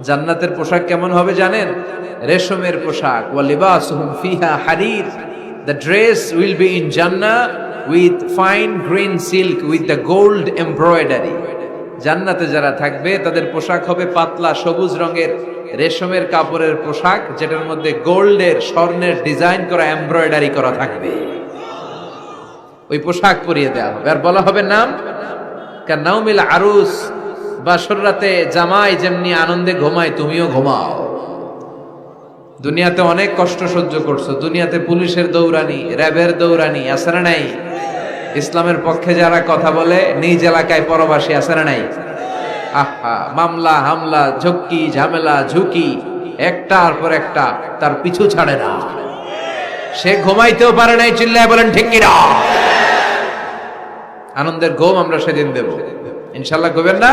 জান্নাতের পোশাক কেমন হবে জানেন? রেশমের পোশাক। ওয়া লিবাসুহুম ফিহা হারির। The dress will be in Jannah with fine green silk with the gold embroidery. জান্নাতে যারা থাকবে তাদের পোশাক হবে পাতলা সবুজ রঙের রেশমের কাপড়ের পোশাক, যেটার মধ্যে গোল্ডের স্বর্ণের ডিজাইন করা এমব্রয়ডারি করা থাকবে। ওই পোশাক পরিয়ে দেওয়া হবে আর বলা হবে নাম কান্নাউমিল আরুস। বাসর রাতে জামাই যেমনি আনন্দে ঘুমায় তুমিও ঘুমাও। দুনিয়াতে অনেক কষ্ট সহ্য করছো, দুনিয়াতে পুলিশের দৌড়ানি, র্যাবের দৌড়ানি, আছে না নাই? ইসলামের পক্ষে যারা কথা বলে নিজ এলাকায় পরবাসী, আছে না নাই? আহা, মামলা হামলা, ঝক্কি ঝামেলা ঝুঁকি একটার পর একটা, তার পিছু ছাড়ে না। সে ঘুমাইতেও পারে নাই, চিল্লায় বলেন ঠিক কিনা? আনন্দের ঘুম আমরা সেদিন দেব ইনশাল্লাহ, ঘুমেন না?